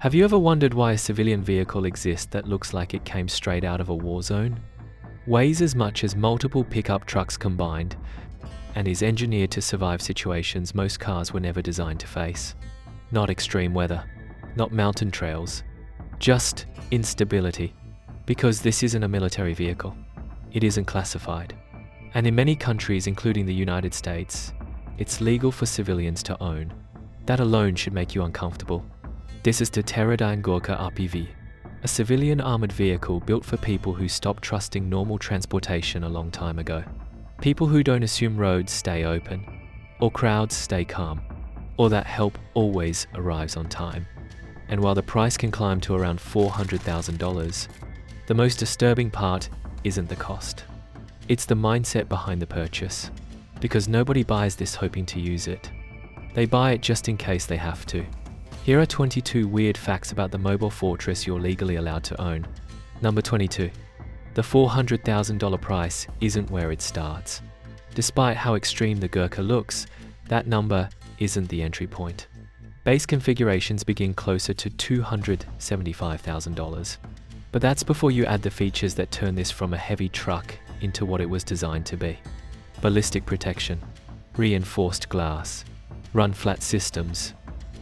Have you ever wondered why a civilian vehicle exists that looks like it came straight out of a war zone? Weighs as much as multiple pickup trucks combined, and is engineered to survive situations most cars were never designed to face. Not extreme weather, not mountain trails, just instability. Because this isn't a military vehicle. It isn't classified. And in many countries, including the United States, it's legal for civilians to own. That alone should make you uncomfortable. This is the Terradyne Gurkha RPV, a civilian armored vehicle built for people who stopped trusting normal transportation a long time ago. People who don't assume roads stay open, or crowds stay calm, or that help always arrives on time. And while the price can climb to around $400,000, the most disturbing part isn't the cost. It's the mindset behind the purchase, because nobody buys this hoping to use it. They buy it just in case they have to. Here are 22 weird facts about the mobile fortress you're legally allowed to own. Number 22. The $400,000 price isn't where it starts. Despite how extreme the Gurkha looks, that number isn't the entry point. Base configurations begin closer to $275,000. But that's before you add the features that turn this from a heavy truck into what it was designed to be. Ballistic protection, reinforced glass, run-flat systems,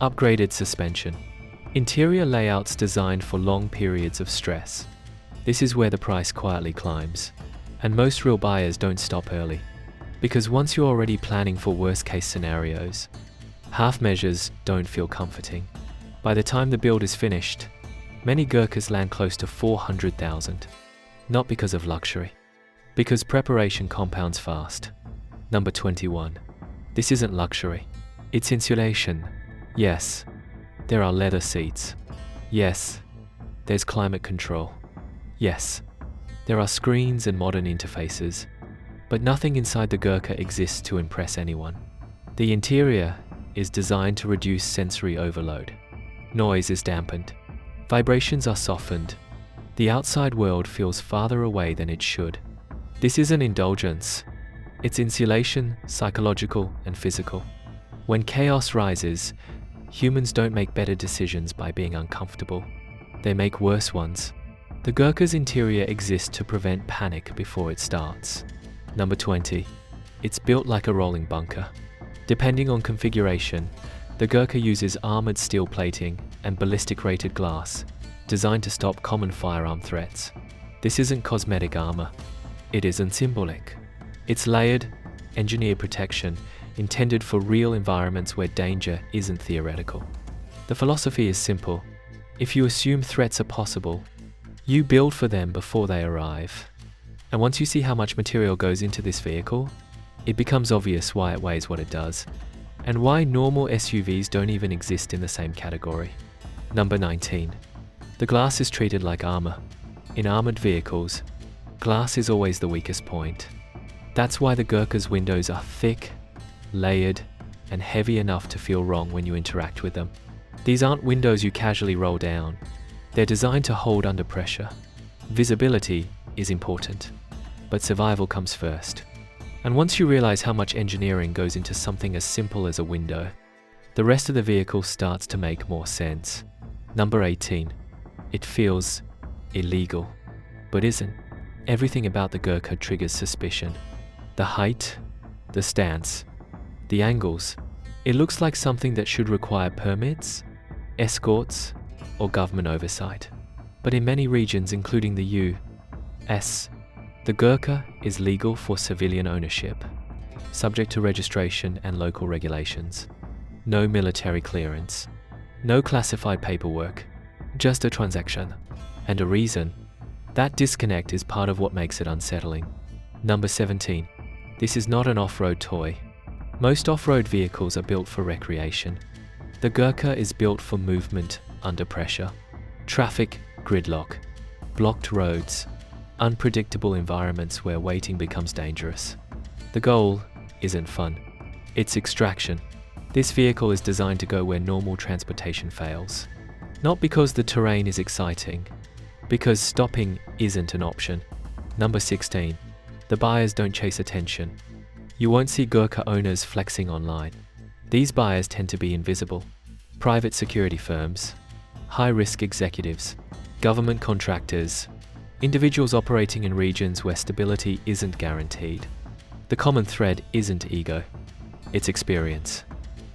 upgraded suspension, interior layouts designed for long periods of stress. This is where the price quietly climbs. And most real buyers don't stop early. Because once you're already planning for worst-case scenarios, half measures don't feel comforting. By the time the build is finished, many Gurkhas land close to $400,000. Not because of luxury, because preparation compounds fast. Number 21. This isn't luxury. It's insulation. Yes, there are leather seats. Yes, there's climate control. Yes, there are screens and modern interfaces. But nothing inside the Gurkha exists to impress anyone. The interior is designed to reduce sensory overload. Noise is dampened. Vibrations are softened. The outside world feels farther away than it should. This isn't indulgence. It's insulation, psychological and physical. When chaos rises, humans don't make better decisions by being uncomfortable. They make worse ones. The Gurkha's interior exists to prevent panic before it starts. Number 20. It's built like a rolling bunker. Depending on configuration, the Gurkha uses armored steel plating and ballistic-rated glass, designed to stop common firearm threats. This isn't cosmetic armor. It isn't symbolic. It's layered, engineered protection intended for real environments where danger isn't theoretical. The philosophy is simple. If you assume threats are possible, you build for them before they arrive. And once you see how much material goes into this vehicle, it becomes obvious why it weighs what it does, and why normal SUVs don't even exist in the same category. Number 19. The glass is treated like armor. In armored vehicles, glass is always the weakest point. That's why the Gurkha's windows are thick, layered, and heavy enough to feel wrong when you interact with them. These aren't windows you casually roll down. They're designed to hold under pressure. Visibility is important, but survival comes first. And once you realize how much engineering goes into something as simple as a window, the rest of the vehicle starts to make more sense. Number 18. It feels illegal, but isn't. Everything about the Gurkha triggers suspicion. The height, the stance, the angles. It looks like something that should require permits, escorts, or government oversight. But in many regions, including the U.S., the Gurkha is legal for civilian ownership, subject to registration and local regulations. No military clearance, no classified paperwork, just a transaction. And a reason. That disconnect is part of what makes it unsettling. Number 17. This is not an off-road toy. Most off-road vehicles are built for recreation. The Gurkha is built for movement under pressure. Traffic, gridlock, blocked roads, unpredictable environments where waiting becomes dangerous. The goal isn't fun. It's extraction. This vehicle is designed to go where normal transportation fails. Not because the terrain is exciting, because stopping isn't an option. Number 16. The buyers don't chase attention. You won't see Gurkha owners flexing online. These buyers tend to be invisible. Private security firms, high-risk executives, government contractors, individuals operating in regions where stability isn't guaranteed. The common thread isn't ego, it's experience.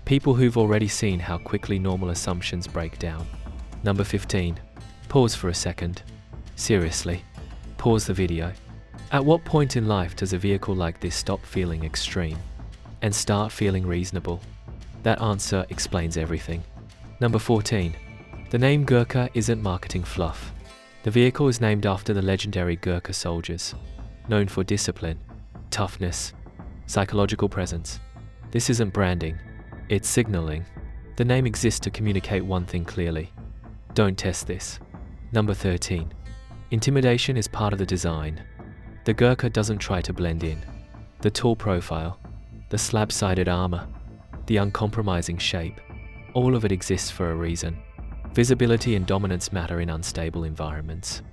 People who've already seen how quickly normal assumptions break down. Number 15. Pause for a second. Seriously, pause the video. At what point in life does a vehicle like this stop feeling extreme and start feeling reasonable? That answer explains everything. Number 14. The name Gurkha isn't marketing fluff. The vehicle is named after the legendary Gurkha soldiers, known for discipline, toughness, psychological presence. This isn't branding, it's signaling. The name exists to communicate one thing clearly. Don't test this. Number 13. Intimidation is part of the design. The Gurkha doesn't try to blend in. The tall profile, the slab-sided armor, the uncompromising shape, all of it exists for a reason. Visibility and dominance matter in unstable environments.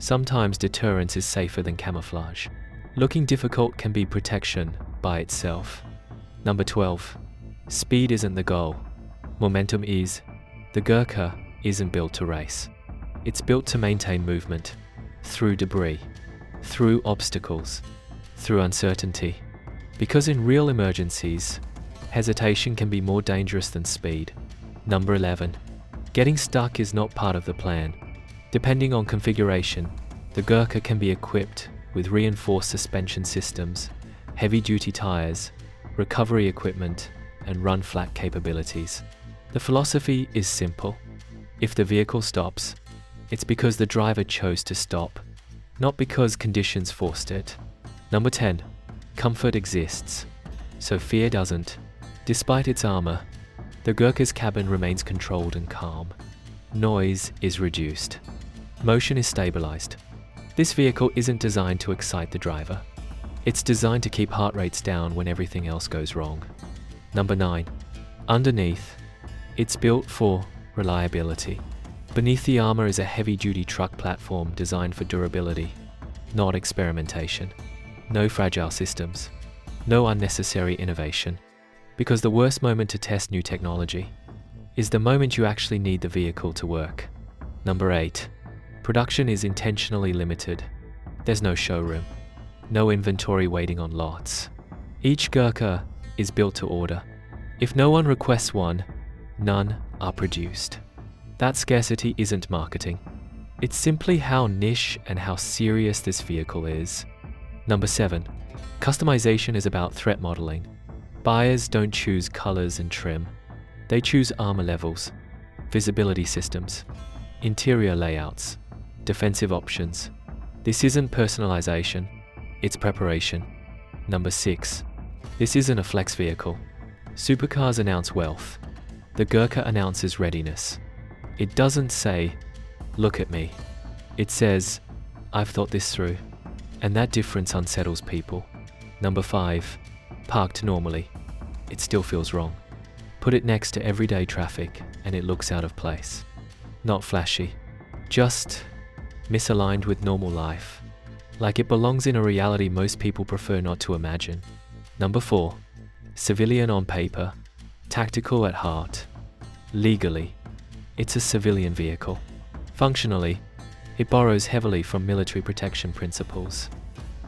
Sometimes deterrence is safer than camouflage. Looking difficult can be protection by itself. Number 12. Speed isn't the goal. Momentum is. The Gurkha isn't built to race. It's built to maintain movement, through debris, through obstacles, through uncertainty. Because in real emergencies, hesitation can be more dangerous than speed. Number 11. Getting stuck is not part of the plan. Depending on configuration, the Gurkha can be equipped with reinforced suspension systems, heavy-duty tires, recovery equipment, and run-flat capabilities. The philosophy is simple. If the vehicle stops, it's because the driver chose to stop, not because conditions forced it. Number 10. Comfort exists, so fear doesn't. Despite its armor, the Gurkha's cabin remains controlled and calm. Noise is reduced. Motion is stabilized. This vehicle isn't designed to excite the driver. It's designed to keep heart rates down when everything else goes wrong. Number 9. Underneath, it's built for reliability. Beneath the armor is a heavy-duty truck platform designed for durability, not experimentation. No fragile systems. No unnecessary innovation. Because the worst moment to test new technology is the moment you actually need the vehicle to work. Number 8. Production is intentionally limited. There's no showroom. No inventory waiting on lots. Each Gurkha is built to order. If no one requests one, none are produced. That scarcity isn't marketing. It's simply how niche and how serious this vehicle is. Number 7. Customization is about threat modeling. Buyers don't choose colors and trim. They choose armor levels, visibility systems, interior layouts, defensive options. This isn't personalization, it's preparation. Number 6. This isn't a flex vehicle. Supercars announce wealth. The Gurkha announces readiness. It doesn't say, "Look at me." It says, "I've thought this through." And that difference unsettles people. Number 5. Parked normally, it still feels wrong. Put it next to everyday traffic and it looks out of place. Not flashy, just misaligned with normal life. Like it belongs in a reality most people prefer not to imagine. Number 4. Civilian on paper, tactical at heart. Legally, it's a civilian vehicle. Functionally, it borrows heavily from military protection principles.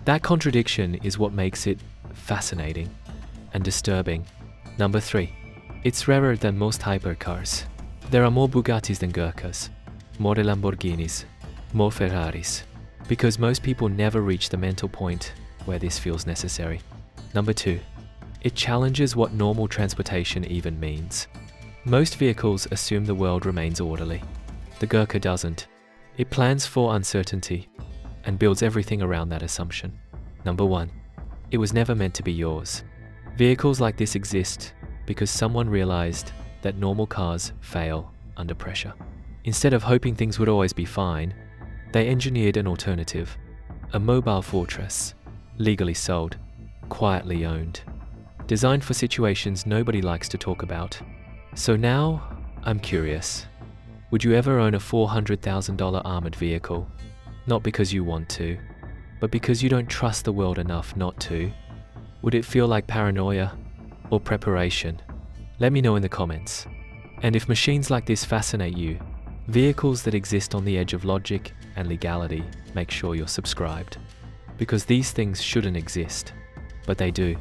That contradiction is what makes it fascinating and disturbing. Number 3. It's rarer than most hypercars. There are more Bugattis than Gurkhas, more Lamborghinis, more Ferraris, because most people never reach the mental point where this feels necessary. Number 2. It challenges what normal transportation even means. Most vehicles assume the world remains orderly. The Gurkha doesn't. It plans for uncertainty and builds everything around that assumption. Number 1. It was never meant to be yours. Vehicles like this exist because someone realized that normal cars fail under pressure. Instead of hoping things would always be fine, they engineered an alternative, a mobile fortress, legally sold, quietly owned, designed for situations nobody likes to talk about. So now, I'm curious, would you ever own a $400,000 armored vehicle? Not because you want to, but because you don't trust the world enough not to? Would it feel like paranoia or preparation? Let me know in the comments. And if machines like this fascinate you, Vehicles that exist on the edge of logic and legality, make sure you're subscribed. Because these things shouldn't exist, but they do.